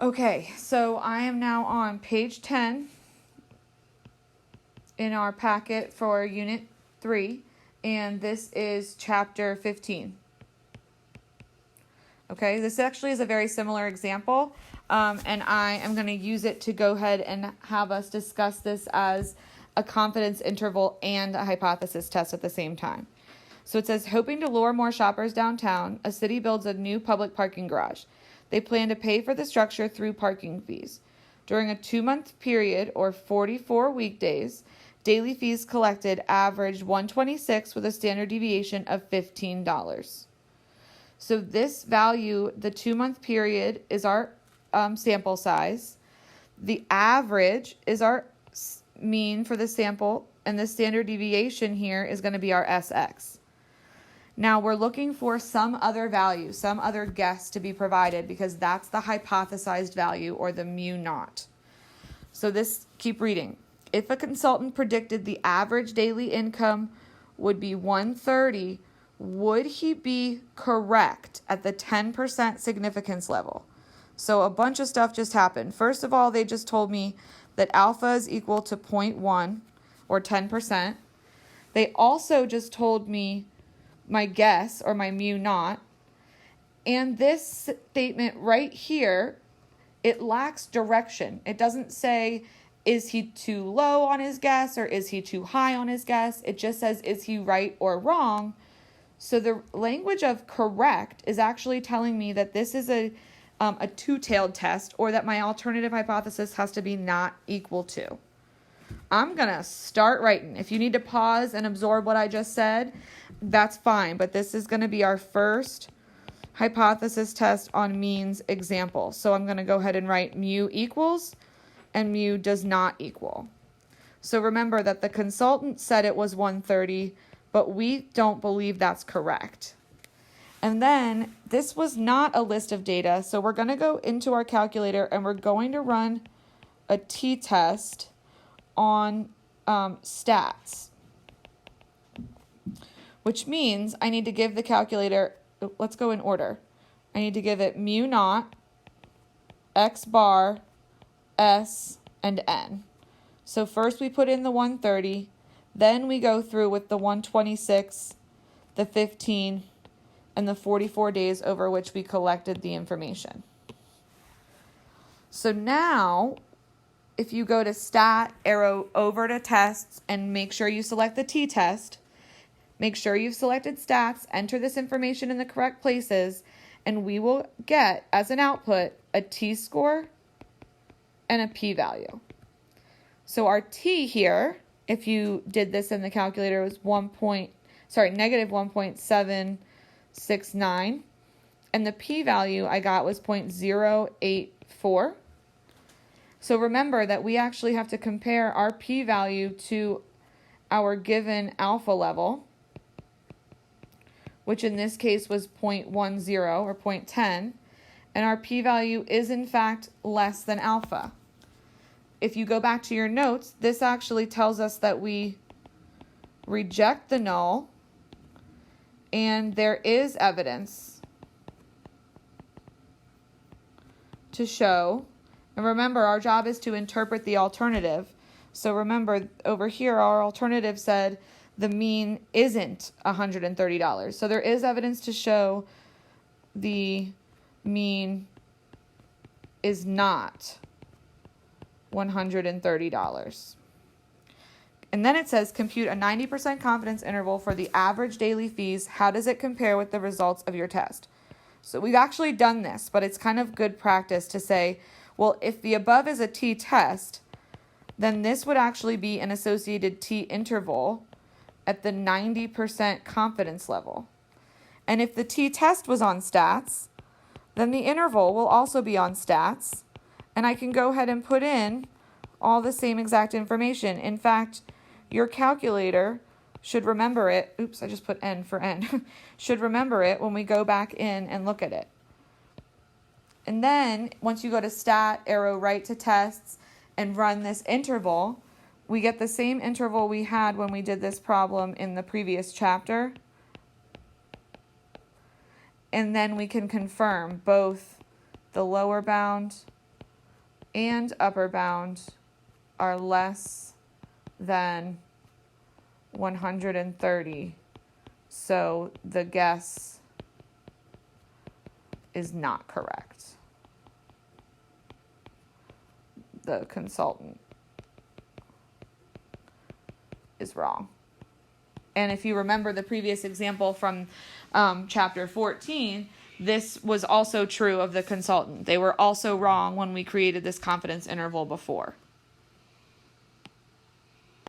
Okay, so I am now on page 10 in our packet for Unit 3, and this is Chapter 15. Okay, this actually is a very similar example, and I am going to use it to go ahead and have us discuss this as a confidence interval and a hypothesis test at the same time. So it says, hoping to lure more shoppers downtown, a city builds a new public parking garage. They plan to pay for the structure through parking fees. During a 2-month period, or 44 weekdays, daily fees collected averaged $126 with a standard deviation of $15. So this value, the 2-month period, is our sample size. The average is our mean for the sample, and the standard deviation here is going to be our SX. Now we're looking for some other value, some other guess to be provided, because that's the hypothesized value, or the mu naught. So keep reading. If a consultant predicted the average daily income would be $130, would he be correct at the 10% significance level? So a bunch of stuff just happened. First of all, they just told me that alpha is equal to 0.1, or 10%. They also just told me my guess, or my mu naught. And this statement right here, it lacks direction. It doesn't say, is he too low on his guess, or is he too high on his guess? It just says, is he right or wrong? So the language of correct is actually telling me that this is a two-tailed test, or that my alternative hypothesis has to be not equal to. I'm going to start writing. If you need to pause and absorb what I just said, that's fine. But this is going to be our first hypothesis test on means example. So I'm going to go ahead and write mu equals and mu does not equal. So remember that the consultant said it was 130, but we don't believe that's correct. And then this was not a list of data, so we're going to go into our calculator and we're going to run a t-test on stats, which means I need to give the calculator, let's go in order. I need to give it mu naught, x bar, s, and n. So first we put in the 130, then we go through with the 126, the 15, and the 44 days over which we collected the information. So now, if you go to stat, arrow over to tests, and make sure you select the t-test, make sure you've selected stats, enter this information in the correct places, and we will get, as an output, a t-score and a p-value. So our t here, if you did this in the calculator, was negative 1.769, and the p-value I got was 0.084. So remember that we actually have to compare our p-value to our given alpha level, which in this case was 0.10 or 0.10, and our p-value is in fact less than alpha. If you go back to your notes, this actually tells us that we reject the null, and there is evidence to show. And remember, our job is to interpret the alternative. So remember, over here, our alternative said the mean isn't $130. So there is evidence to show the mean is not $130. And then it says, compute a 90% confidence interval for the average daily fees. How does it compare with the results of your test? So we've actually done this, but it's kind of good practice to say, well, if the above is a t-test, then this would actually be an associated t-interval at the 90% confidence level. And if the t-test was on stats, then the interval will also be on stats, and I can go ahead and put in all the same exact information. In fact, your calculator should remember it. Oops, I just put n for n. Should remember it when we go back in and look at it. And then once you go to stat, arrow right to tests, and run this interval, we get the same interval we had when we did this problem in the previous chapter. And then we can confirm both the lower bound and upper bound are less than 130. So the guess is not correct. The consultant is wrong. And if you remember the previous example from chapter 14, this was also true of the consultant. They were also wrong when we created this confidence interval before.